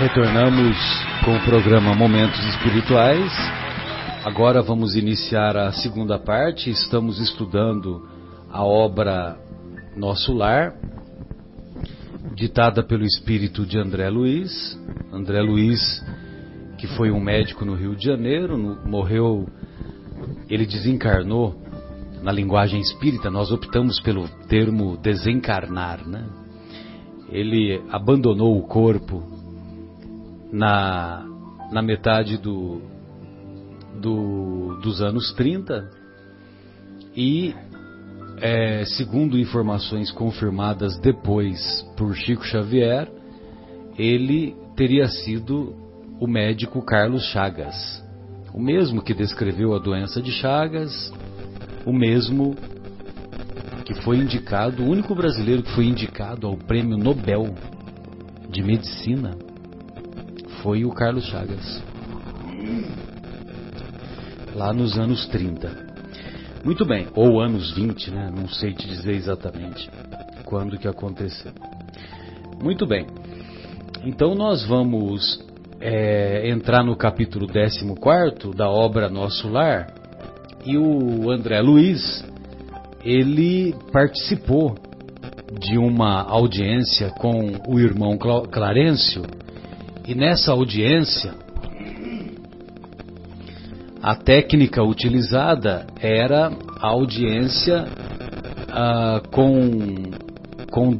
Retornamos com o programa Momentos Espirituais. Agora vamos iniciar a segunda parte. Estamos estudando a obra Nosso Lar, ditada pelo espírito de André Luiz. André Luiz, que foi um médico no Rio de Janeiro, morreu, ele desencarnou. Na linguagem espírita, nós optamos pelo termo desencarnar, né? Ele abandonou o corpo na metade dos anos 30 e, segundo informações confirmadas depois por Chico Xavier, ele teria sido o médico Carlos Chagas, o mesmo que descreveu a doença de Chagas, o mesmo que foi indicado, o único brasileiro que foi indicado ao Prêmio Nobel de Medicina foi o Carlos Chagas, lá nos anos 30. Muito bem, ou anos 20, né? Não sei te dizer exatamente quando que aconteceu. Muito bem, então nós vamos entrar no capítulo 14 da obra Nosso Lar, e o André Luiz, ele participou de uma audiência com o irmão Clarencio, e nessa audiência a técnica utilizada era a audiência com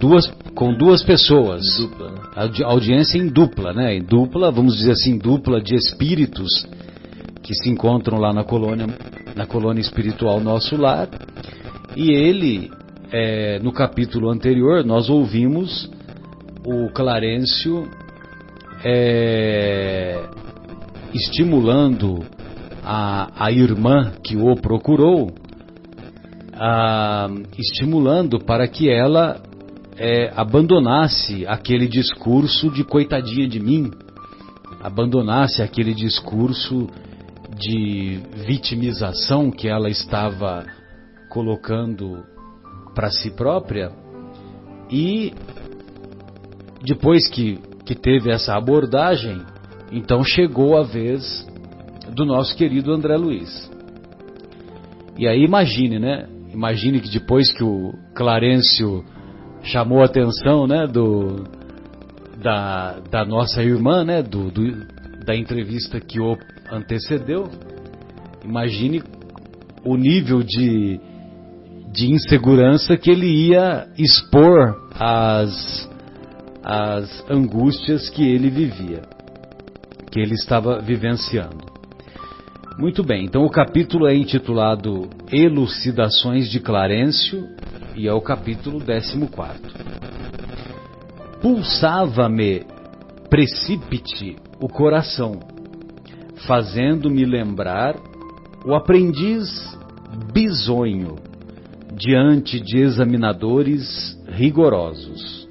duas pessoas, a audiência em dupla, né? Em dupla, vamos dizer assim, dupla de espíritos que se encontram lá na colônia espiritual Nosso Lar. E ele, no capítulo anterior, nós ouvimos o Clarencio estimulando a irmã que o procurou, estimulando para que ela abandonasse aquele discurso de coitadinha de mim, abandonasse aquele discurso de vitimização que ela estava colocando para si própria. E depois que teve essa abordagem, então chegou a vez do nosso querido André Luiz. E aí imagine, né? Imagine que depois que o Clarencio chamou a atenção, né, da nossa irmã, né, da entrevista que o antecedeu, imagine o nível de insegurança que ele ia expor às angústias que ele vivia, que ele estava vivenciando. Muito bem, então o capítulo é intitulado Elucidações de Clarencio e é o capítulo 14. Pulsava-me precípite o coração, fazendo-me lembrar o aprendiz bisonho diante de examinadores rigorosos.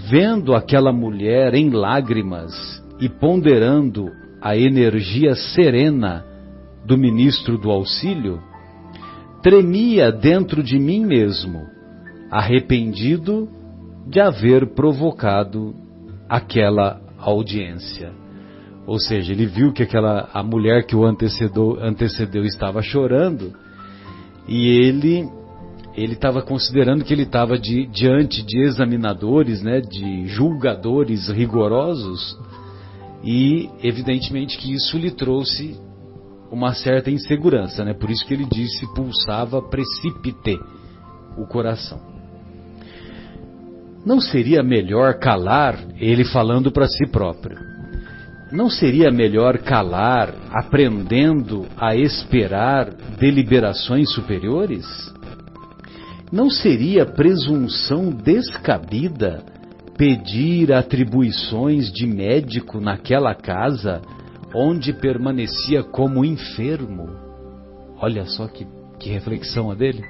Vendo aquela mulher em lágrimas e ponderando a energia serena do ministro do auxílio, tremia dentro de mim mesmo, arrependido de haver provocado aquela audiência. Ou seja, ele viu que a mulher que o antecedeu estava chorando, e ele estava considerando que ele estava diante de examinadores, né, de julgadores rigorosos, e evidentemente que isso lhe trouxe uma certa insegurança, né? Por isso que ele disse: pulsava precípite o coração. Não seria melhor calar, ele falando para si próprio, não seria melhor calar, aprendendo a esperar deliberações superiores? Não seria presunção descabida pedir atribuições de médico naquela casa onde permanecia como enfermo? Olha só que reflexão a dele.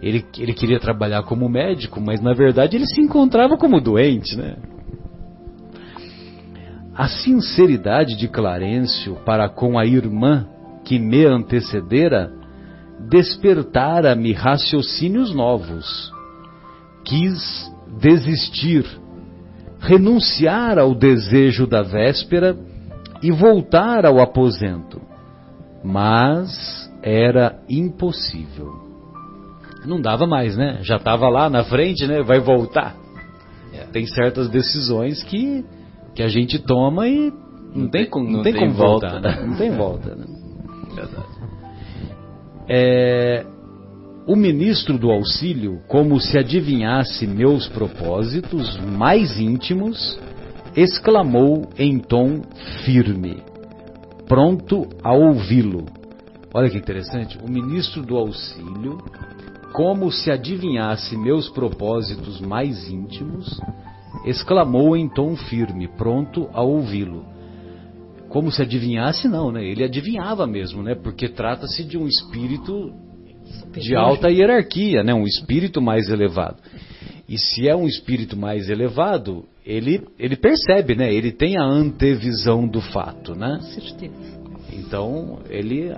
Ele queria trabalhar como médico, mas na verdade ele se encontrava como doente, né? A sinceridade de Clarencio para com a irmã que me antecedera despertara-me raciocínios novos. Quis desistir, renunciar ao desejo da véspera e voltar ao aposento. Mas era impossível. Não dava mais, né? Já estava lá na frente, né? Vai voltar. Tem certas decisões que a gente toma e não tem como voltar, né? Não tem volta, né? Verdade. O ministro do auxílio, como se adivinhasse meus propósitos mais íntimos, exclamou em tom firme, pronto a ouvi-lo. Olha que interessante, o ministro do auxílio, como se adivinhasse meus propósitos mais íntimos, exclamou em tom firme, pronto a ouvi-lo. Como se adivinhasse, não, né? Ele adivinhava mesmo, né? Porque trata-se de um espírito de alta hierarquia, né? Um espírito mais elevado. E se é um espírito mais elevado, ele percebe, né? Ele tem a antevisão do fato, né? Com certeza. Então, ele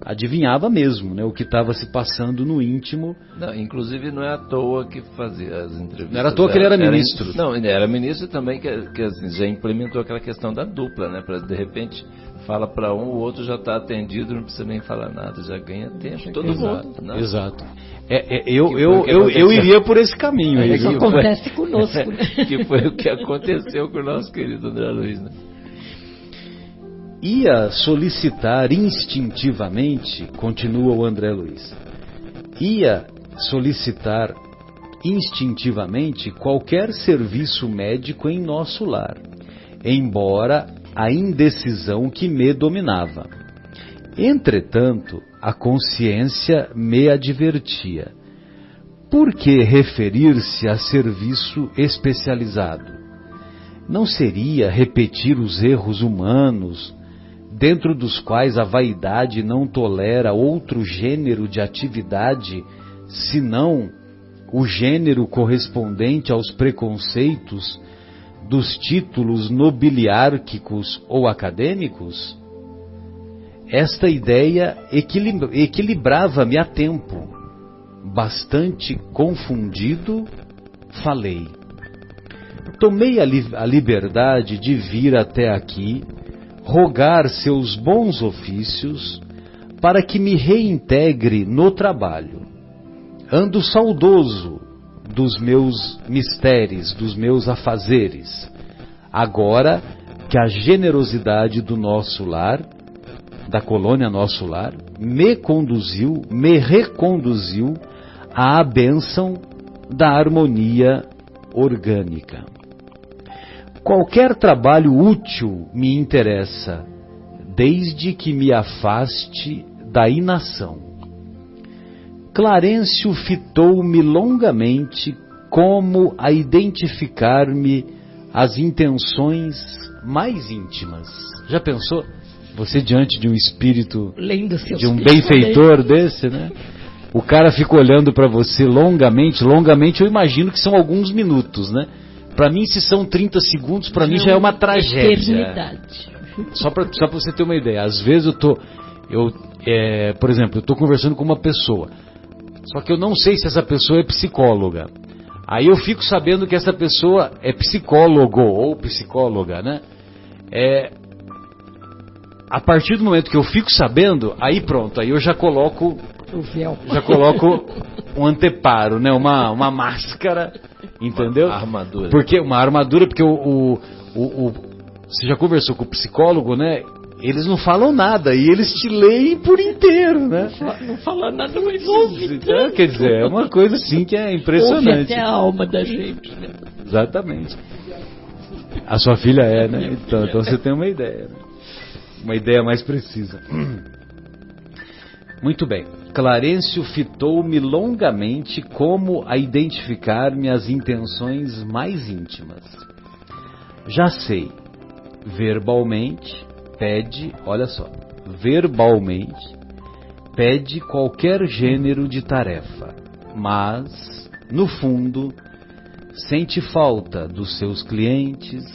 adivinhava mesmo, né? O que estava se passando no íntimo. Não, inclusive não é à toa que fazia as entrevistas. Não era à toa que ele era ministro. Não, ele era ministro também, que assim, já implementou aquela questão da dupla, né? Para de repente fala para um, o outro já está atendido, não precisa nem falar nada, já ganha tempo. Todo mundo. Né? Exato. Eu iria por esse caminho. Isso acontece conosco, né? Que foi o que aconteceu com o nosso querido André Luiz, né? Ia solicitar instintivamente, continua o André Luiz, ia solicitar instintivamente qualquer serviço médico em nosso lar, embora a indecisão que me dominava. Entretanto, a consciência me advertia. Por que referir-se a serviço especializado? Não seria repetir os erros humanos, dentro dos quais a vaidade não tolera outro gênero de atividade, senão o gênero correspondente aos preconceitos dos títulos nobiliárquicos ou acadêmicos? Esta ideia equilibrava-me a tempo. Bastante confundido, falei. Tomei a liberdade de vir até aqui, rogar seus bons ofícios, para que me reintegre no trabalho. Ando saudoso dos meus mistérios, dos meus afazeres, agora que a generosidade do nosso lar, da colônia Nosso Lar, me reconduziu à bênção da harmonia orgânica. Qualquer trabalho útil me interessa, desde que me afaste da inação. Clarencio fitou-me longamente como a identificar-me as intenções mais íntimas. Já pensou? Você diante de um espírito, de um benfeitor desse, né? O cara fica olhando para você longamente eu imagino que são alguns minutos, né? Para mim, se são 30 segundos, para mim já é uma tragédia. Eternidade. Só para você ter uma ideia, às vezes por exemplo, eu estou conversando com uma pessoa, só que eu não sei se essa pessoa é psicóloga. Aí eu fico sabendo que essa pessoa é psicólogo ou psicóloga, né? A partir do momento que eu fico sabendo, aí pronto, aí eu já coloco o véu. Já coloco um anteparo, né? Uma máscara, entendeu? Uma armadura. Porque uma armadura, porque você já conversou com o psicólogo, né? Eles não falam nada e eles te leem por inteiro, né? Não fala nada, mas ouve. Então, quer dizer, é uma coisa assim que é impressionante. Ouve até a alma da gente, né? Exatamente. A sua filha é, né? Então você tem uma ideia, né? Uma ideia mais precisa. Muito bem. Clarencio fitou-me longamente como a identificar-me as intenções mais íntimas. Já sei, verbalmente pede qualquer gênero de tarefa, mas, no fundo, sente falta dos seus clientes,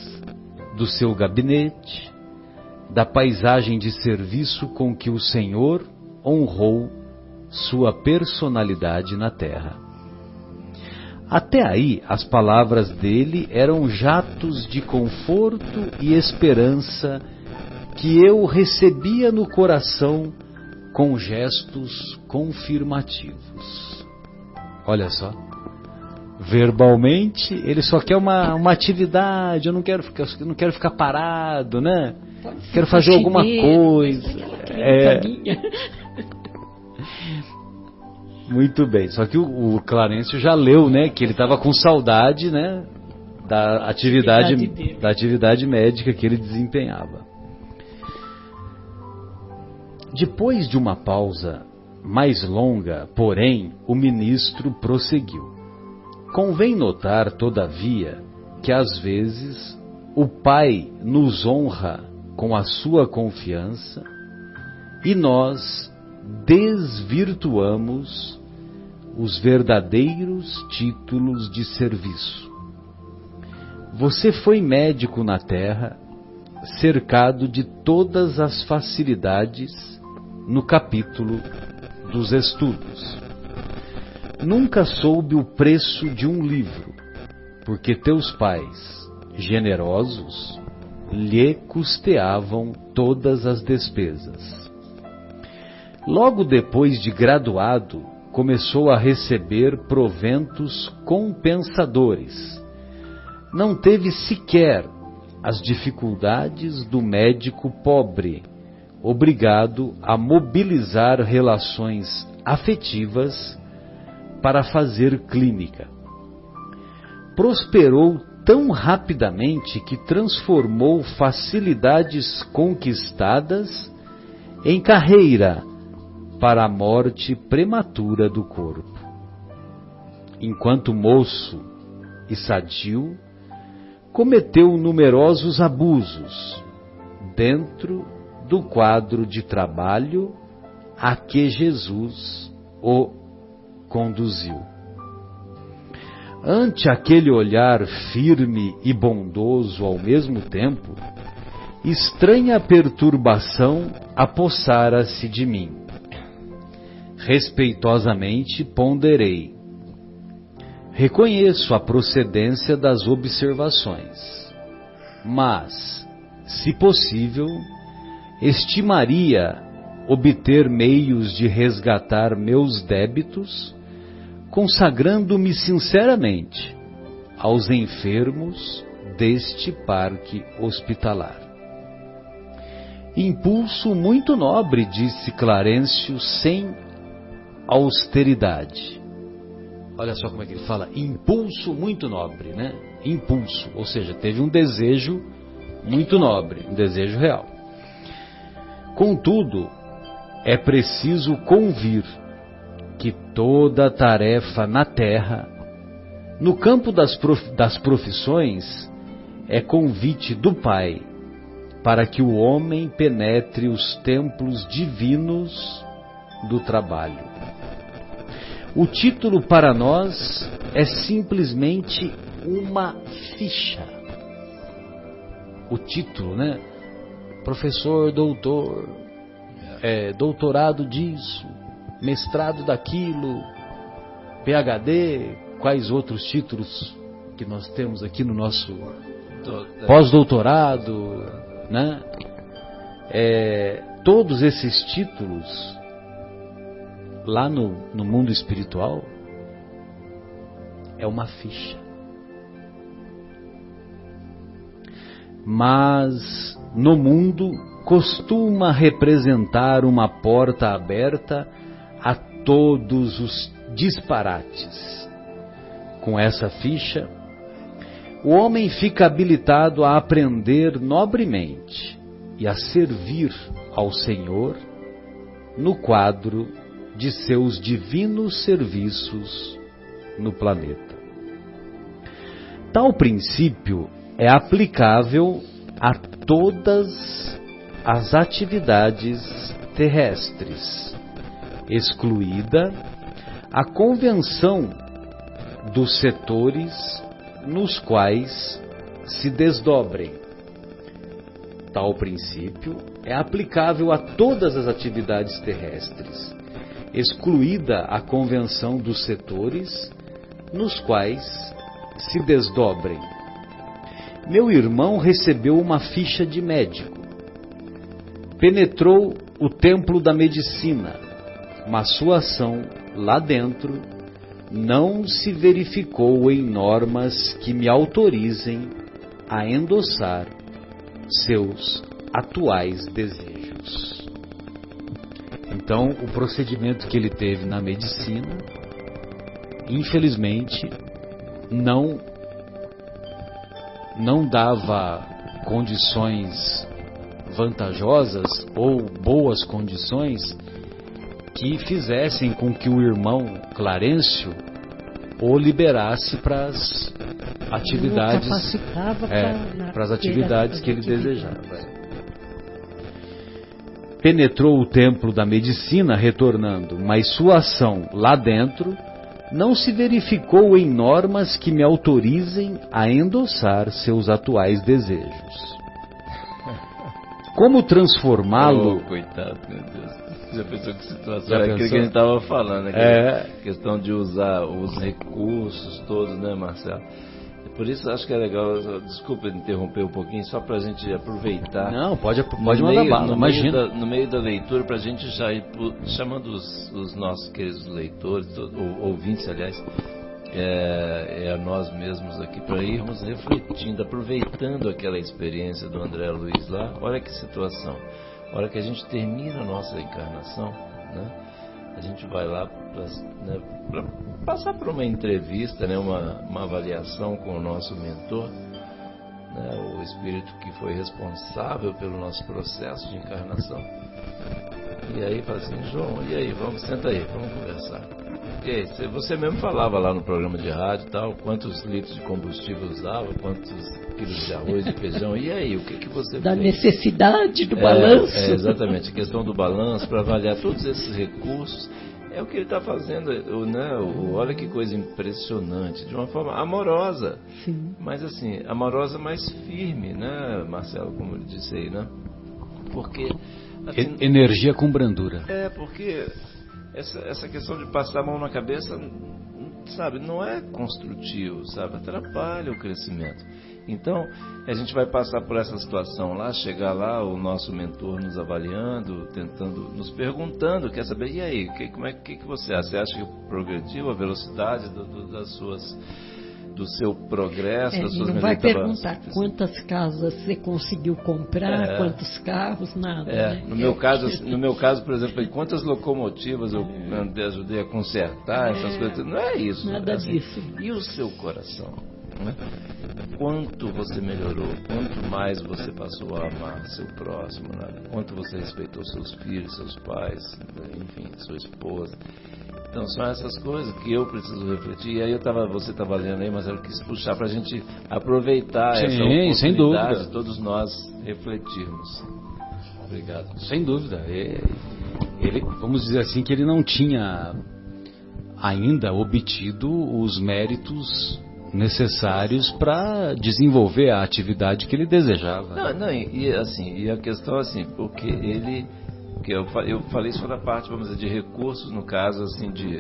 do seu gabinete, da paisagem de serviço com que o Senhor honrou sua personalidade na terra. Até aí, as palavras dele eram jatos de conforto e esperança que eu recebia no coração com gestos confirmativos. Olha só. Verbalmente, ele só quer uma atividade, eu não quero ficar parado, né? Quero fazer alguma coisa. Muito bem, só que o Clarencio já leu, né, que ele estava com saudade, né, da atividade médica que ele desempenhava. Depois de uma pausa mais longa, porém, o ministro prosseguiu. Convém notar, todavia, que às vezes o Pai nos honra com a sua confiança e nós desvirtuamos os verdadeiros títulos de serviço. Você foi médico na terra, cercado de todas as facilidades no capítulo dos estudos. Nunca soube o preço de um livro, porque teus pais, generosos, lhe custeavam todas as despesas. Logo depois de graduado, começou a receber proventos compensadores. Não teve sequer as dificuldades do médico pobre, obrigado a mobilizar relações afetivas para fazer clínica. Prosperou tão rapidamente que transformou facilidades conquistadas em carreira para a morte prematura do corpo. Enquanto moço e sadio, cometeu numerosos abusos dentro do quadro de trabalho a que Jesus o conduziu. Ante aquele olhar firme e bondoso ao mesmo tempo, estranha perturbação apossara-se de mim. Respeitosamente ponderei. Reconheço a procedência das observações, mas, se possível, estimaria obter meios de resgatar meus débitos, consagrando-me sinceramente aos enfermos deste parque hospitalar. Impulso muito nobre, disse Clarencio, sem austeridade. Olha só como é que ele fala, impulso muito nobre, né? Impulso, ou seja, teve um desejo muito nobre, um desejo real. Contudo, é preciso convir que toda tarefa na terra, no campo das profissões, é convite do Pai para que o homem penetre os templos divinos do trabalho. O título para nós é simplesmente uma ficha. O título, né? Professor, doutor, doutorado disso, mestrado daquilo, PhD, quais outros títulos que nós temos aqui no nosso pós-doutorado, né? Todos esses títulos lá no mundo espiritual é uma ficha. Mas no mundo costuma representar uma porta aberta a todos os disparates. Com essa ficha, o homem fica habilitado a aprender nobremente e a servir ao Senhor no quadro de seus divinos serviços no planeta. Tal princípio é aplicável a todas as atividades terrestres, excluída a convenção dos setores nos quais se desdobrem. Tal princípio é aplicável a todas as atividades terrestres, excluída a convenção dos setores nos quais se desdobrem. Meu irmão recebeu uma ficha de médico. Penetrou o templo da medicina, mas sua ação lá dentro não se verificou em normas que me autorizem a endossar seus atuais desejos. Então, o procedimento que ele teve na medicina, infelizmente, não dava condições vantajosas ou boas condições que fizessem com que o irmão Clarencio o liberasse para as atividades, para as atividades que ele desejava. Penetrou o templo da medicina retornando, mas sua ação lá dentro não se verificou em normas que me autorizem a endossar seus atuais desejos. Como transformá-lo... Coitado, meu Deus. Já pensou que situação? É aquilo que a gente estava falando, questão de usar os recursos todos, né, Marcelo? Por isso acho que é legal, desculpa interromper um pouquinho, só para a gente aproveitar. Não, pode mandar bala, imagina. No meio da leitura, para a gente já ir chamando os nossos queridos leitores, ouvintes, aliás, a nós mesmos aqui, para irmos refletindo, aproveitando aquela experiência do André Luiz lá. Olha que situação. A hora que a gente termina a nossa encarnação, né? A gente vai lá para passar por uma entrevista, né, uma avaliação com o nosso mentor, né, o espírito que foi responsável pelo nosso processo de encarnação. E aí fala assim, João, e aí, senta aí, vamos conversar. E aí, você mesmo falava lá no programa de rádio e tal, quantos litros de combustível usava, quantos quilos de arroz e feijão, e aí, o que você da fez? Necessidade do balanço. Exatamente, a questão do balanço, para avaliar todos esses recursos, é o que ele está fazendo, né? Olha que coisa impressionante, de uma forma amorosa. Sim. Mas assim, amorosa, mas firme, né, Marcelo, como ele disse aí, né? Porque... Assim, energia com brandura. Porque essa questão de passar a mão na cabeça, sabe, não é construtivo, sabe, atrapalha o crescimento. Então, a gente vai passar por essa situação lá, chegar lá, o nosso mentor nos avaliando, tentando, nos perguntando, quer saber, e aí, como é que você acha? Você acha que progrediu a velocidade do seu progresso, das suas não vai perguntar quantas casas você conseguiu comprar, quantos carros, nada. Né? No meu caso, por exemplo, quantas locomotivas eu ajudei a consertar, essas coisas, não é isso. Nada disso. E o seu coração? Né? Quanto você melhorou, quanto mais você passou a amar seu próximo, né? Quanto você respeitou seus filhos, seus pais, enfim, sua esposa. Então são essas coisas que eu preciso refletir. E aí você estava lendo aí, mas eu quis puxar para a gente aproveitar essa oportunidade, sem dúvida, todos nós refletirmos. Obrigado. Sem dúvida. Ele, vamos dizer assim, que ele não tinha ainda obtido os méritos necessários para desenvolver a atividade que ele desejava. E a questão assim, porque ele... que eu falei isso da parte, vamos dizer, de recursos, no caso assim de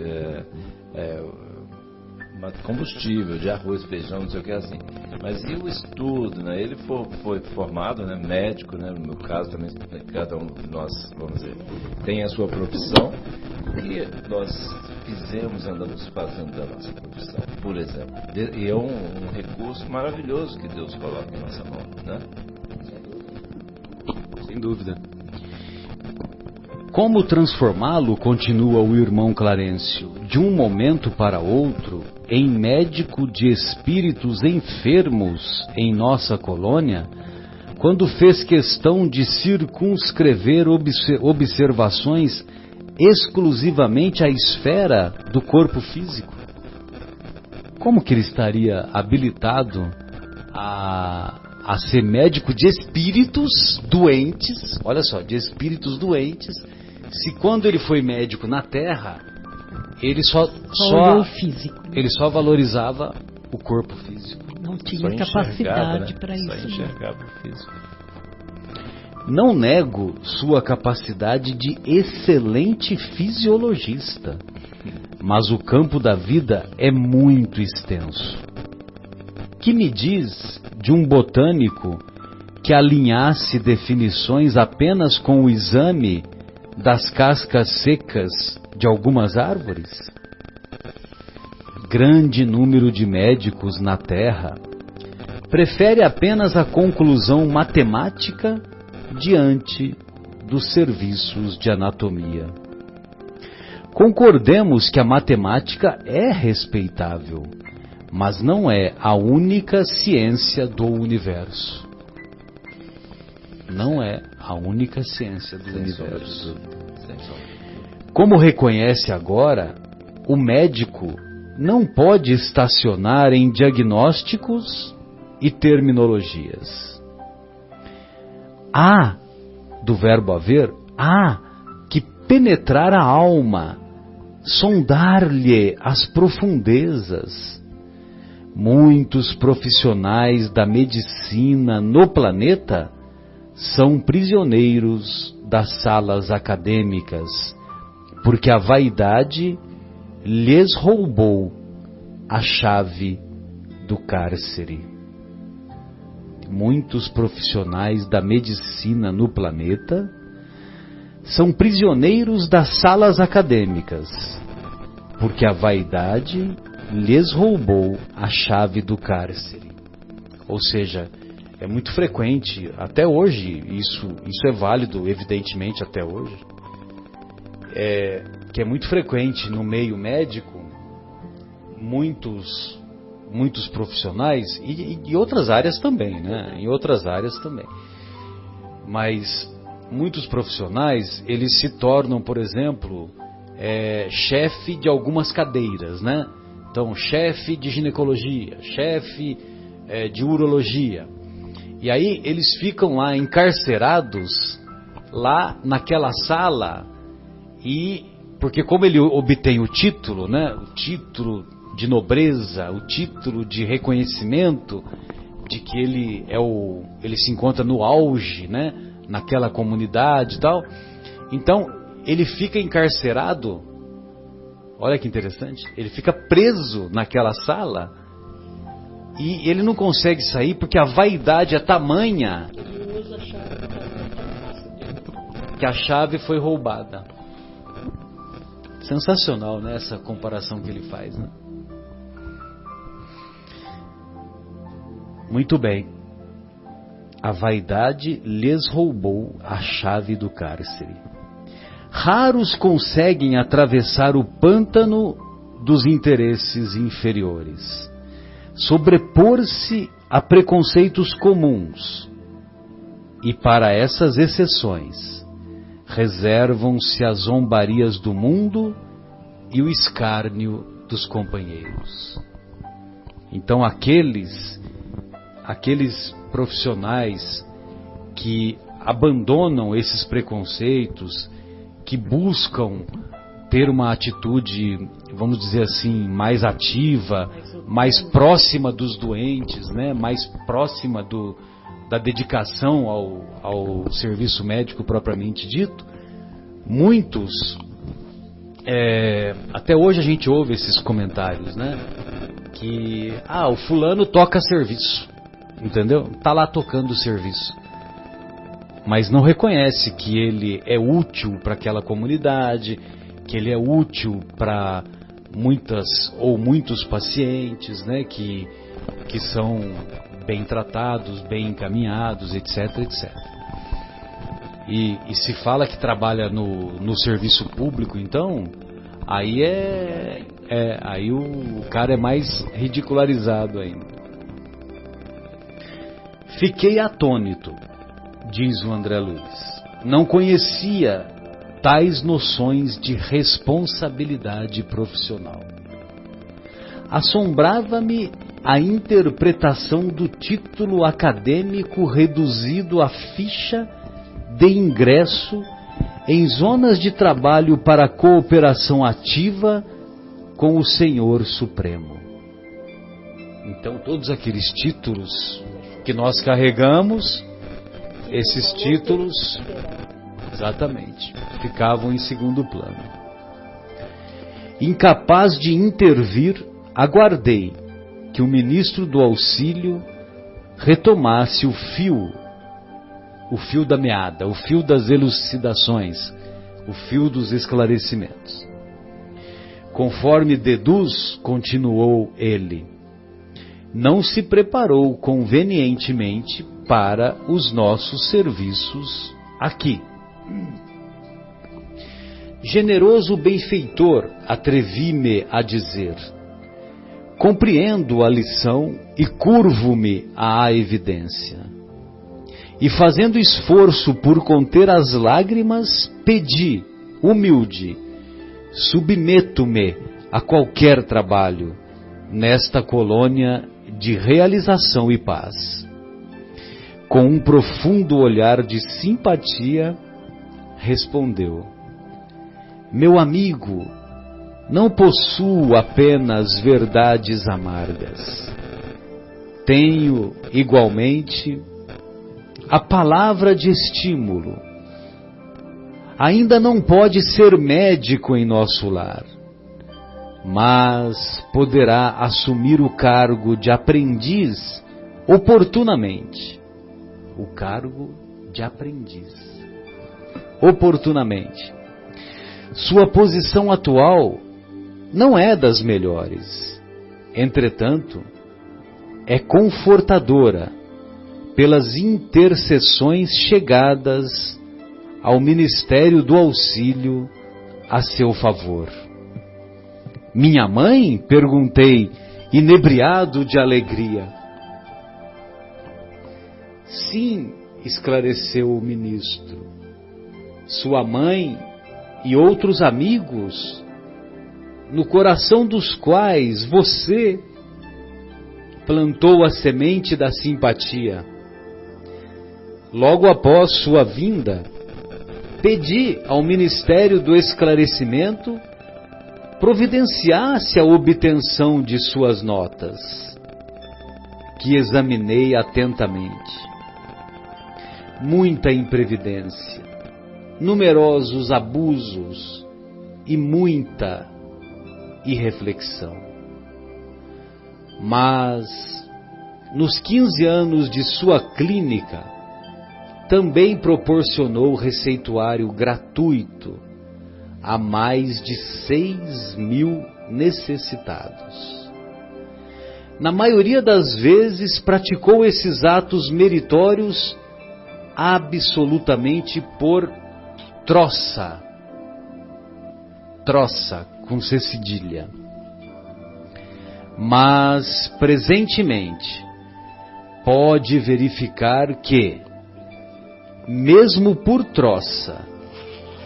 combustível, de arroz, feijão, não sei o que assim. Mas e o estudo, né? Ele foi formado, né, médico, né? No meu caso também, cada um de nós, vamos dizer, tem a sua profissão e nós andamos fazendo da nossa profissão, por exemplo. E é um recurso maravilhoso que Deus coloca em nossa mão, né? Sem dúvida. Como transformá-lo, continua o irmão Clarencio, de um momento para outro, em médico de espíritos enfermos em nossa colônia, quando fez questão de circunscrever observações exclusivamente à esfera do corpo físico? Como que ele estaria habilitado a ser médico de espíritos doentes, olha só, de espíritos doentes, se quando ele foi médico na Terra, ele só valorizava o corpo físico. Não tinha capacidade para isso. Só enxergava o físico. Não nego sua capacidade de excelente fisiologista, mas o campo da vida é muito extenso. Que me diz de um botânico que alinhasse definições apenas com o exame das cascas secas de algumas árvores? Grande número de médicos na Terra prefere apenas a conclusão matemática diante dos serviços de anatomia. Concordemos que a matemática é respeitável, mas não é a única ciência do universo. Não é a única ciência do universo. Como reconhece agora, o médico não pode estacionar em diagnósticos e terminologias. Há, do verbo haver, há que penetrar a alma, sondar-lhe as profundezas. Muitos profissionais da medicina no planeta são prisioneiros das salas acadêmicas, porque a vaidade lhes roubou a chave do cárcere. Muitos profissionais da medicina no planeta são prisioneiros das salas acadêmicas, porque a vaidade lhes roubou a chave do cárcere. Ou seja, é muito frequente, até hoje, isso é válido, evidentemente, até hoje, que é muito frequente no meio médico, muitos profissionais, e outras áreas também, né? Em outras áreas também. Mas muitos profissionais, eles se tornam, por exemplo, chefe de algumas cadeiras, né? Então, chefe de ginecologia, chefe de urologia. E aí eles ficam lá encarcerados, lá naquela sala, porque como ele obtém o título, né? O título de nobreza, o título de reconhecimento de que ele se encontra no auge, né? Naquela comunidade e tal. Então, ele fica encarcerado, olha que interessante, ele fica preso naquela sala e ele não consegue sair porque a vaidade é tamanha que a chave foi roubada. Sensacional, né? Essa comparação que ele faz, né? Muito bem. A vaidade lhes roubou a chave do cárcere. Raros conseguem atravessar o pântano dos interesses inferiores, sobrepor-se a preconceitos comuns, e para essas exceções reservam-se as zombarias do mundo e o escárnio dos companheiros. Então aqueles profissionais que abandonam esses preconceitos, que buscam ter uma atitude, vamos dizer assim, mais ativa, mais próxima dos doentes, né? Mais próxima da dedicação ao serviço médico propriamente dito, muitos, até hoje a gente ouve esses comentários, né? Que, o fulano toca serviço, entendeu? Tá lá tocando o serviço, mas não reconhece que ele é útil para aquela comunidade, que ele é útil para muitos pacientes, né, que são bem tratados, bem encaminhados, etc, etc. E se fala que trabalha no serviço público, então, aí aí o cara é mais ridicularizado ainda. Fiquei atônito, diz o André Luiz. Não conhecia tais noções de responsabilidade profissional. Assombrava-me a interpretação do título acadêmico reduzido à ficha de ingresso em zonas de trabalho para cooperação ativa com o Senhor Supremo. Então, todos aqueles títulos que nós carregamos, esses títulos, exatamente, ficavam em segundo plano. incapaz de intervir, aguardei que o ministro do auxílio retomasse o fio da meada, o fio das elucidações, o fio dos esclarecimentos. Conforme deduz, continuou ele, não se preparou convenientemente para os nossos serviços aqui. Generoso benfeitor, atrevi-me a dizer, compreendo a lição e curvo-me à evidência. E fazendo esforço por conter as lágrimas, pedi, humilde, submeto-me a qualquer trabalho nesta colônia de realização e paz. Com um profundo olhar de simpatia, respondeu, meu amigo, não possuo apenas verdades amargas. Tenho, igualmente, a palavra de estímulo. Ainda não pode ser médico em nosso lar, mas poderá assumir o cargo de aprendiz oportunamente. O cargo de aprendiz. Oportunamente. Sua posição atual não é das melhores. Entretanto, é confortadora pelas intercessões chegadas ao Ministério do Auxílio a seu favor. Minha mãe? Perguntei, inebriado de alegria. Sim, esclareceu o ministro. Sua mãe e outros amigos, no coração dos quais você plantou a semente da simpatia. Logo após sua vinda, pedi ao Ministério do Esclarecimento providenciasse a obtenção de suas notas, que examinei atentamente. Muita imprevidência, numerosos abusos e muita irreflexão. Mas, nos 15 anos de sua clínica, também proporcionou receituário gratuito a mais de 6.000 necessitados. Na maioria das vezes, praticou esses atos meritórios absolutamente por troça com C cedilha. Mas, presentemente, pode verificar que, mesmo por troça,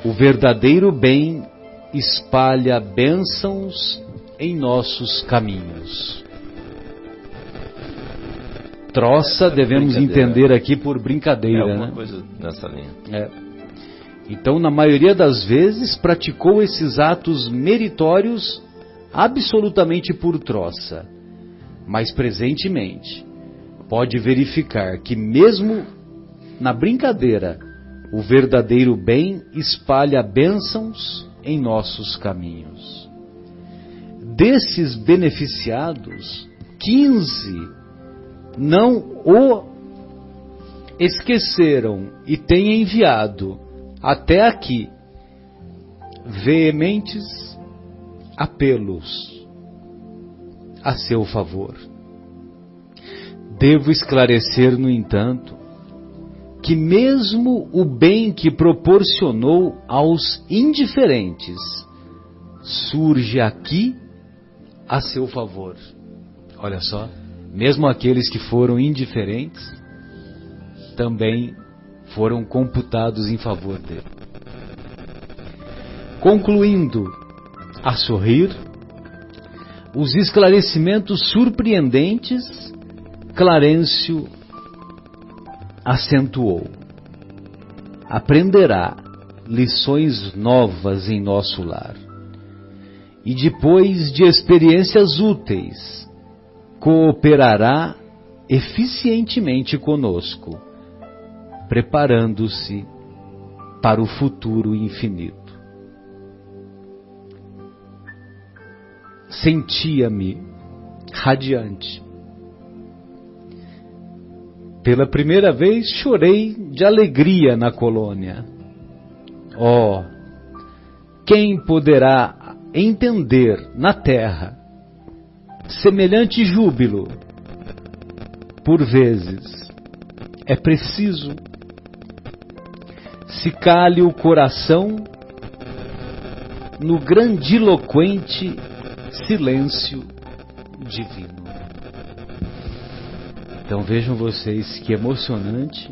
o verdadeiro bem espalha bênçãos em nossos caminhos. Troça devemos entender aqui por brincadeira, alguma né? Coisa nessa linha. Então, na maioria das vezes, praticou esses atos meritórios absolutamente por troça. Mas, presentemente, pode verificar que mesmo na brincadeira, o verdadeiro bem espalha bênçãos em nossos caminhos. Desses beneficiados, 15 não o esqueceram e têm enviado até aqui veementes apelos a seu favor. Devo esclarecer, no entanto, que mesmo o bem que proporcionou aos indiferentes surge aqui a seu favor. Olha só, mesmo aqueles que foram indiferentes também foram computados em favor dele. Concluindo a sorrir, os esclarecimentos surpreendentes, Clarencio acentuou: aprenderá lições novas em nosso lar, e depois de experiências úteis, cooperará eficientemente conosco, preparando-se para o futuro infinito. sentia-me radiante. Pela primeira vez chorei de alegria na colônia. Oh, quem poderá entender na terra semelhante júbilo? Por vezes é preciso se cale o coração no grandiloquente silêncio divino. Então vejam vocês que emocionante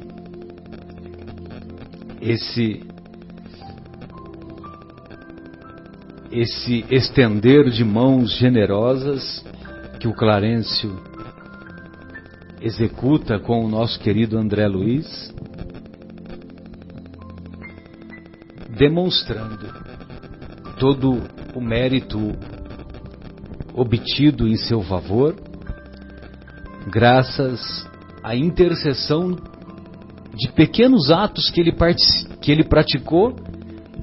esse estender de mãos generosas que o Clarencio executa com o nosso querido André Luiz, demonstrando todo o mérito obtido em seu favor, graças à intercessão de pequenos atos que ele praticou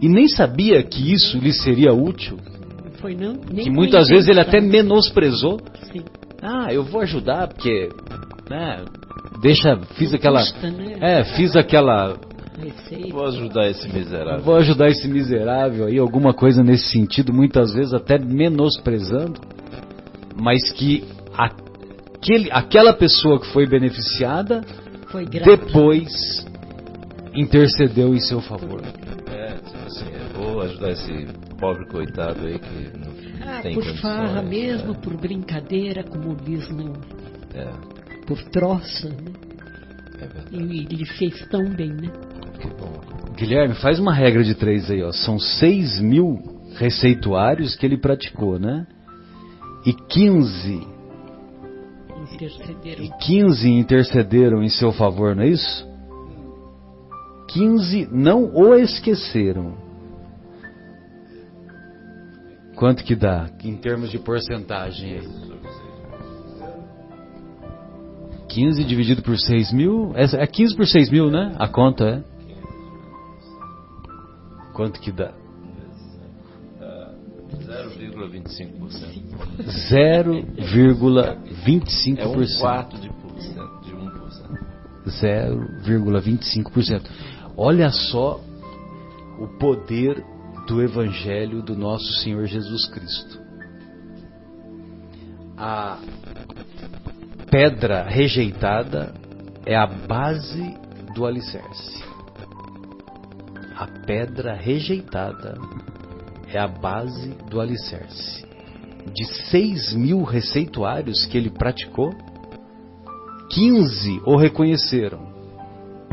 e nem sabia que isso lhe seria útil. Foi não? Nem que muitas vezes ele até pensar. menosprezou. Sim. Ah, eu vou ajudar porque, né, fiz aquela Receita. Vou ajudar esse miserável. vou ajudar esse miserável aí, alguma coisa nesse sentido, muitas vezes até menosprezando, mas que aquela pessoa que foi beneficiada Foi grave. depois intercedeu em seu favor. Tipo assim, eu vou ajudar esse pobre coitado aí que não tem por condições. farra mesmo, por brincadeira, como diz, não, É, por troça, né? é verdade. E ele fez tão bem, né? Que bom. Guilherme, faz uma regra de 3 aí, ó. São 6.000 receituários que ele praticou, né? E 15 intercederam em seu favor, não é isso? 15 não o esqueceram. Quanto que dá em termos de porcentagem aí? 15 dividido por 6.000? É 15 por 6.000, né? A conta é? Quanto que dá? 0,25%. 0,25%. É um quarto de 1%. 0,25%. Olha só o poder do Evangelho do nosso Senhor Jesus Cristo. A pedra rejeitada é a base do alicerce. A pedra rejeitada é a base do alicerce. De 6.000 receituários que ele praticou, 15 o reconheceram.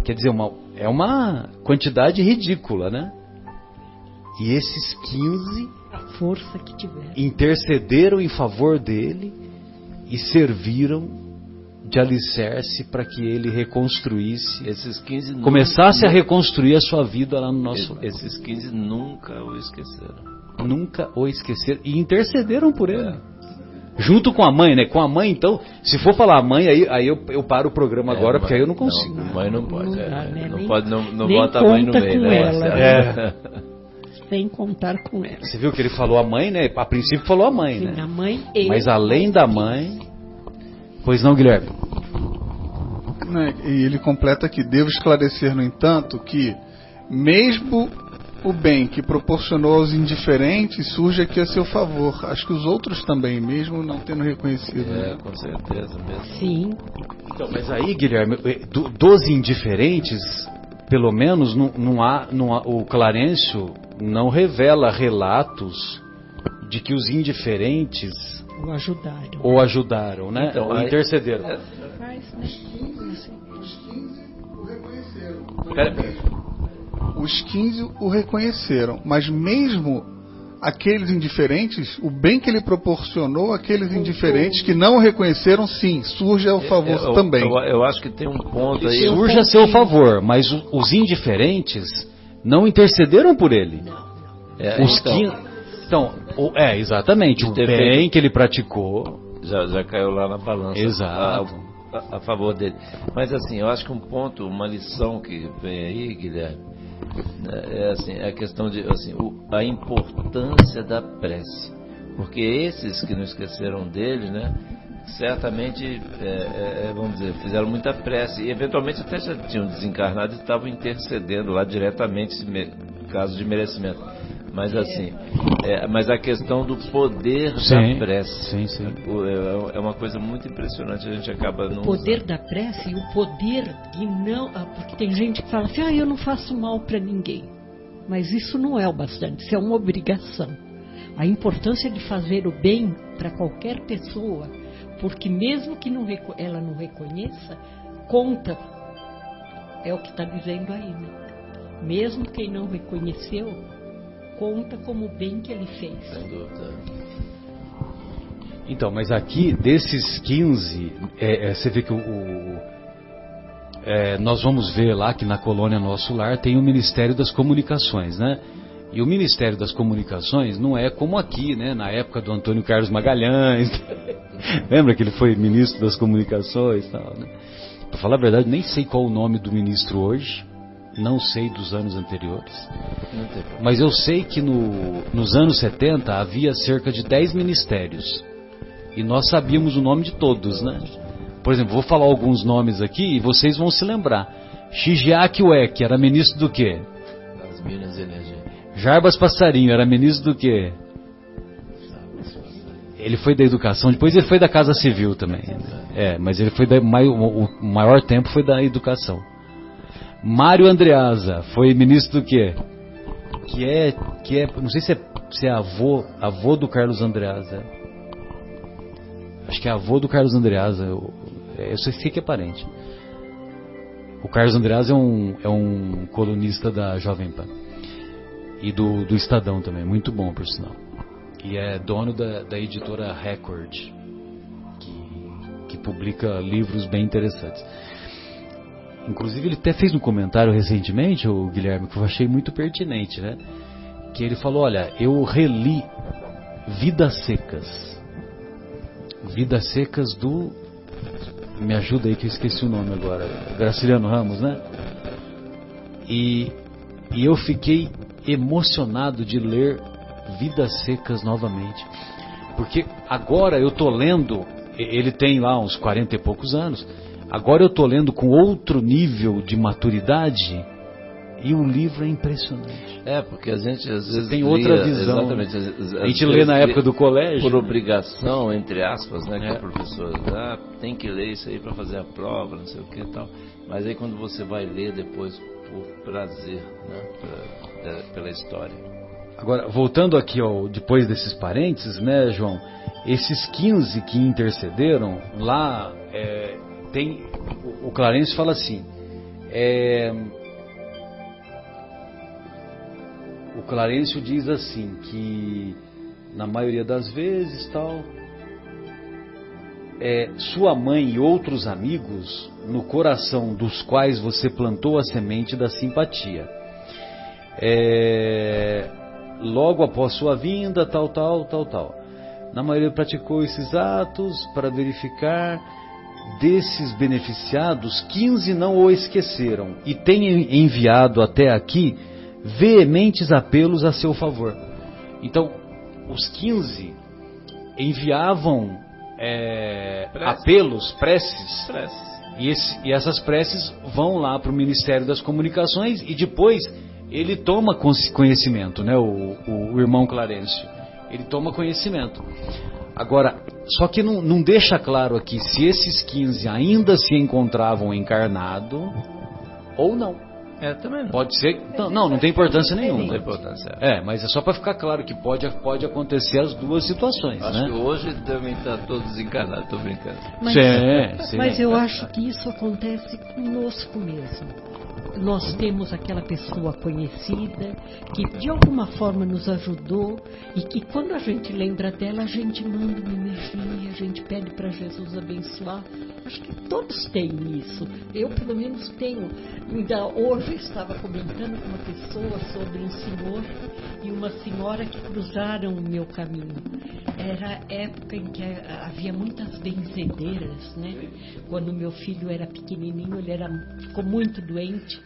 Quer dizer, é uma quantidade ridícula, né? E esses 15 A força que tiver. intercederam em favor dele e serviram de alicerce para que ele reconstruísse, Esses 15 começasse a reconstruir a sua vida lá no nosso lar. Esses 15 nunca o esqueceram. Nunca o esqueceram e intercederam por ele. Junto com a mãe, né? Com a mãe, então, se for falar a mãe, aí eu paro o programa agora, porque aí eu não consigo. Não, mãe não pode. Não dá, né? Não Nem- pode, não nem bota a mãe no conta meio, com né? ela, Marcelo? Sem contar com ela. Você viu que ele falou a mãe, né? A princípio falou a mãe, Sim, né? a mãe e Mas além da mãe... Pois não, Guilherme? Né, e ele completa que devo esclarecer, no entanto, que mesmo o bem que proporcionou aos indiferentes surge aqui a seu favor. Acho que os outros também, mesmo não tendo reconhecido. né? Com certeza mesmo. Sim, Então, mas aí, Guilherme, dos indiferentes, pelo menos, não há, o Clarencio não revela relatos de que os indiferentes o ajudaram. o ajudaram, né? Então, Ou aí- intercederam. Faz, né? Os 15 o reconheceram. Pera. Os 15 o reconheceram, mas mesmo aqueles indiferentes, o bem que ele proporcionou àqueles indiferentes que não o reconheceram, sim, surge ao favor também. Eu acho que tem um ponto aí. Surge a seu favor, mas os indiferentes não intercederam por ele. Os exatamente, o bem que ele praticou. Já caiu lá na balança. Exato. A favor dele. Mas assim, eu acho que um ponto, uma lição que vem aí, Guilherme, é assim, a questão de assim, a importância da prece. Porque esses que não esqueceram dele, né, certamente, vamos dizer, fizeram muita prece e eventualmente até já tinham desencarnado e estavam intercedendo lá diretamente, caso de merecimento. Mas assim, mas a questão do poder da prece é uma coisa muito impressionante, a gente acaba não... O poder da prece e o poder de não... Porque tem gente que fala assim, eu não faço mal para ninguém. Mas isso não é o bastante, isso é uma obrigação. A importância de fazer o bem para qualquer pessoa, porque mesmo que ela não reconheça, conta. É o que está dizendo aí, né? Mesmo quem não reconheceu, conta como o bem que ele fez. Sem dúvida. Então, mas aqui, desses 15, você vê que nós vamos ver lá que na colônia Nosso Lar tem o Ministério das Comunicações, né? E o Ministério das Comunicações não é como aqui, né? Na época do Antônio Carlos Magalhães. Lembra que ele foi ministro das Comunicações e tal, né? Pra falar a verdade, nem sei qual o nome do ministro hoje. Não sei dos anos anteriores. Mas eu sei que nos anos 70 havia cerca de 10 ministérios. E nós sabíamos o nome de todos, né? Por exemplo, vou falar alguns nomes aqui e vocês vão se lembrar. Shigeaki Ueki era ministro do quê? Das Minas e Energia. Jarbas Passarinho era ministro do quê? Ele foi da Educação, depois ele foi da Casa Civil também. Mas ele foi o maior tempo foi da Educação. Mário Andreasa foi ministro do quê? Que é não sei se é avô do Carlos Andreasa. Acho que é avô do Carlos Andreasa. Eu sei que é parente. O Carlos Andreasa é um colunista da Jovem Pan e do Estadão também, muito bom por sinal. E é dono da editora Record, que publica livros bem interessantes. Inclusive ele até fez um comentário recentemente, o Guilherme, que eu achei muito pertinente, né? Que ele falou, olha, eu reli Vidas Secas do... Me ajuda aí que eu esqueci o nome agora. Graciliano Ramos, né? E eu fiquei emocionado de ler Vidas Secas novamente. Porque agora eu tô lendo, ele tem lá uns 40 e poucos anos, agora eu tô lendo com outro nível de maturidade e o livro é impressionante. Porque a gente às vezes tem outra visão. Exatamente. A gente lê na época do colégio. Por obrigação, entre aspas, né? Que o professor tem que ler isso aí para fazer a prova, não sei o que e tal. Mas aí quando você vai ler depois por prazer, né? Pela história. Agora, voltando aqui depois desses parênteses, né, João? Esses 15 que intercederam, lá tem... O Clarencio fala assim... O Clarencio diz assim, que na maioria das vezes tal, sua mãe e outros amigos no coração dos quais você plantou a semente da simpatia. Logo após sua vinda, tal. Na maioria praticou esses atos para verificar. Desses beneficiados, 15 não o esqueceram e têm enviado até aqui veementes apelos a seu favor. Então, os 15 enviavam apelos, preces. E essas preces vão lá para o Ministério das Comunicações e depois ele toma conhecimento, né? O irmão Clarencio, ele toma conhecimento. Agora, só que não deixa claro aqui se esses 15 ainda se encontravam encarnados ou não. Também não. Pode ser. Não tem importância nenhuma. Não tem importância. Mas é só para ficar claro que pode acontecer as duas situações. Acho né? que hoje também está todos encarnados, estou brincando. Mas eu acho que isso acontece conosco mesmo. Nós temos aquela pessoa conhecida que de alguma forma nos ajudou e que quando a gente lembra dela a gente manda uma energia, a gente pede para Jesus abençoar. Acho que todos têm isso. Eu pelo menos tenho. Ainda hoje estava comentando com uma pessoa sobre um senhor e uma senhora que cruzaram o meu caminho. Era época em que havia muitas benzedeiras, né? Quando meu filho era pequenininho, ele ficou muito doente.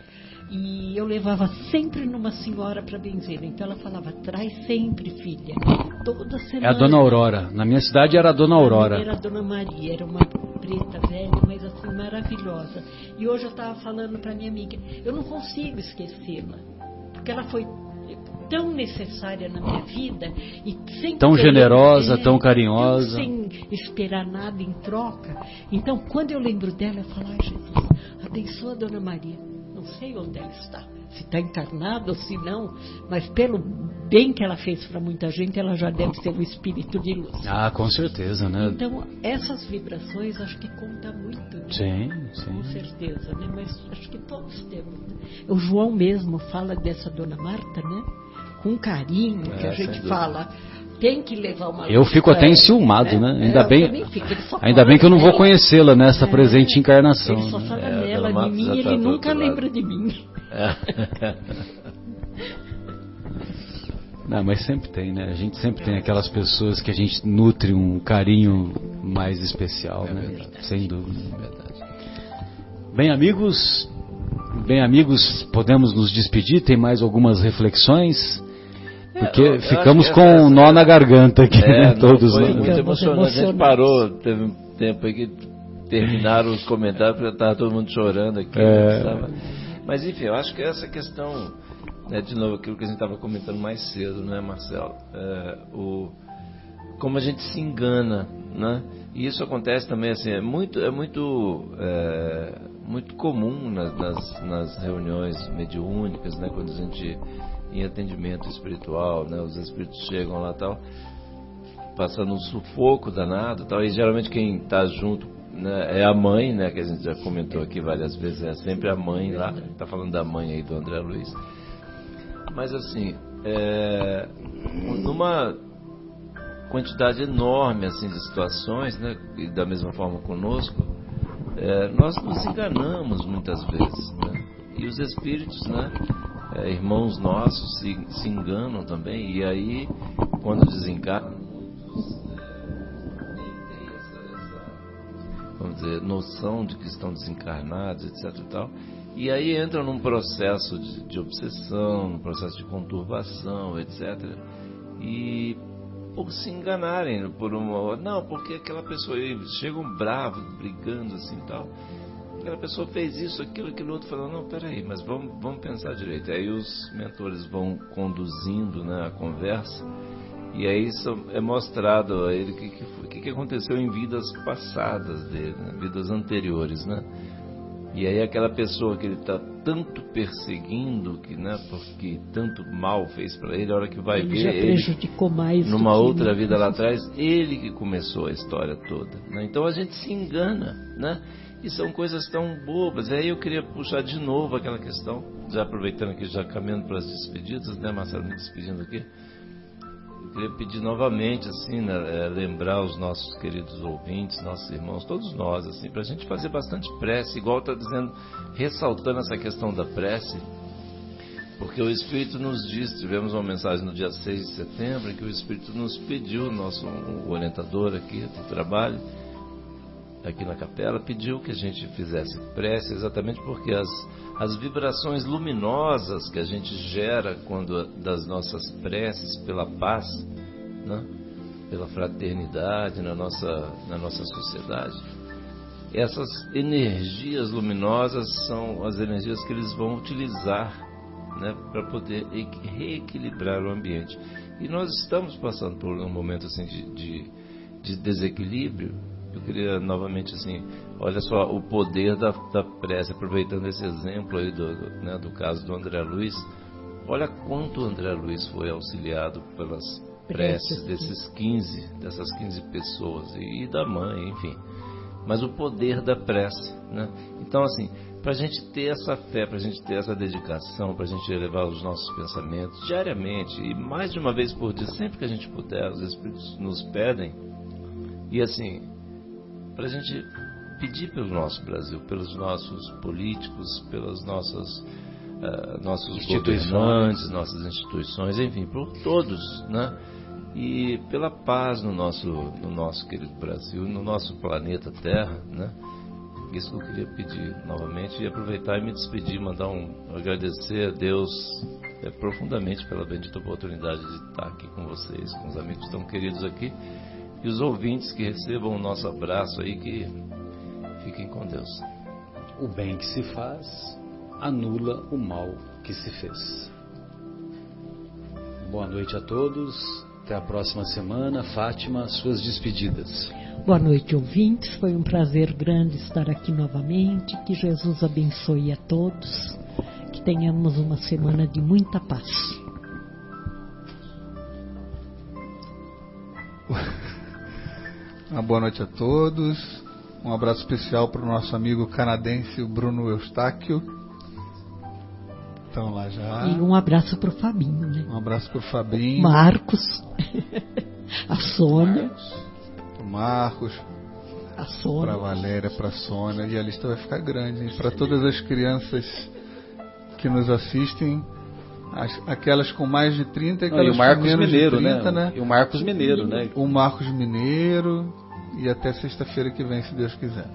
E eu levava sempre numa senhora para benzer. Então ela falava, traz sempre, filha. Toda semana. É a Dona Aurora. Na minha cidade era a Dona Aurora. Era a Dona Maria, era uma preta velha, mas assim, maravilhosa. E hoje eu estava falando para minha amiga, eu não consigo esquecê-la. Porque ela foi tão necessária na minha vida e sem tão generosa, tão carinhosa, sem esperar nada em troca. Então, quando eu lembro dela, eu falo, ai, Jesus, abençoa a Dona Maria. Não sei onde ela está, se está encarnada ou se não, mas pelo bem que ela fez para muita gente, ela já deve ser um espírito de luz. Ah, com certeza, né? Então, essas vibrações acho que conta muito. Né? Sim, sim. Com certeza, né? Mas acho que todos temos. O João mesmo fala dessa Dona Marta, né? Com carinho, que a gente fala, tem que levar uma... Eu fico até enciumado, né? Ainda bem que eu não vou conhecê-la nessa presente encarnação. Ele só fala nela, de mim, ele nunca lembra de mim. Não, mas sempre tem, né? A gente sempre tem aquelas pessoas que a gente nutre um carinho mais especial, né? Verdade. Sem dúvida. É verdade. Bem, amigos, podemos nos despedir? Tem mais algumas reflexões? Porque ficamos com um nó na garganta aqui, né? Todos. Foi Né? muito emocionante. A gente parou, teve um tempo aí que terminaram os comentários, porque estava todo mundo chorando aqui. Mas enfim, eu acho que essa questão, né, de novo, aquilo que a gente estava comentando mais cedo, né, Marcelo? Como a gente se engana, né? E isso acontece também, assim, é muito comum nas reuniões mediúnicas, né, quando a gente, em atendimento espiritual, né, os espíritos chegam lá tal, passando um sufoco danado tal, e geralmente quem está junto, né, é a mãe, né, que a gente já comentou aqui várias vezes, é sempre a mãe lá, está falando da mãe aí do André Luiz. Mas assim, numa quantidade enorme assim de situações, né, e da mesma forma conosco, nós nos enganamos muitas vezes, né? E os espíritos, né, irmãos nossos se enganam também, e aí quando desencarnam, nem tem essa vamos dizer, noção de que estão desencarnados, etc e tal, e aí entram num processo de obsessão, num processo de conturbação, etc, e por se enganarem porque aquela pessoa, chegam bravos, brigando assim e tal, aquela pessoa fez isso, aquilo outro, falando, não, peraí, mas vamos pensar direito. Aí os mentores vão conduzindo, né, a conversa, e aí é mostrado a ele o que aconteceu em vidas passadas dele, né, vidas anteriores, né? E aí aquela pessoa que ele está tanto perseguindo, né, porque tanto mal fez para ele, a hora que vai ele ver, já prejudicou mais numa outra vida lá atrás, ele que começou a história toda, né? Então a gente se engana, né? E são coisas tão bobas. Aí eu queria puxar de novo aquela questão, já aproveitando aqui, já caminhando para as despedidas, né, Marcelo, me despedindo aqui. Eu queria pedir novamente, assim, né, lembrar os nossos queridos ouvintes, nossos irmãos, todos nós, assim, para a gente fazer bastante prece, igual está dizendo, ressaltando essa questão da prece, porque o Espírito nos diz, tivemos uma mensagem no dia 6 de setembro, em que o Espírito nos pediu, o orientador aqui do trabalho, aqui na capela, pediu que a gente fizesse prece, exatamente porque as vibrações luminosas que a gente gera das nossas preces pela paz, né, pela fraternidade na nossa sociedade, essas energias luminosas são as energias que eles vão utilizar, né, para poder reequilibrar o ambiente. E nós estamos passando por um momento assim de desequilíbrio. Eu queria novamente, assim, olha só o poder da prece, aproveitando esse exemplo aí do caso do André Luiz. Olha quanto o André Luiz foi auxiliado pelas preces dessas 15 pessoas e da mãe, enfim. Mas o poder da prece, né? Então, assim, para a gente ter essa fé, para a gente ter essa dedicação, para a gente elevar os nossos pensamentos diariamente e mais de uma vez por dia, sempre que a gente puder, os Espíritos nos pedem, e assim, para a gente pedir pelo nosso Brasil, pelos nossos políticos, pelos nossos governantes, nossas instituições, enfim, por todos, né? E pela paz no nosso querido Brasil, no nosso planeta Terra, né? Isso que eu queria pedir novamente e aproveitar e me despedir, agradecer a Deus profundamente pela bendita oportunidade de estar aqui com vocês, com os amigos tão queridos aqui, e os ouvintes que recebam o nosso abraço aí, que fiquem com Deus. O bem que se faz anula o mal que se fez. Boa noite a todos, até a próxima semana. Fátima, suas despedidas. Boa noite, ouvintes, foi um prazer grande estar aqui novamente, que Jesus abençoe a todos, que tenhamos uma semana de muita paz. Uma boa noite a todos, um abraço especial para o nosso amigo canadense, o Bruno Eustáquio. Estão lá já. E um abraço para o Fabinho, né? Um abraço para o Fabinho. Marcos, a Sônia. O Marcos, a Sônia. Para a Valéria, para a Sônia. E a lista vai ficar grande, hein? Para todas as crianças que nos assistem, aquelas com mais de 30 e aquelas e o Marcos com menos Mineiro, de 30, né? E o Marcos Mineiro, né? O Marcos Mineiro. E até sexta-feira que vem, se Deus quiser.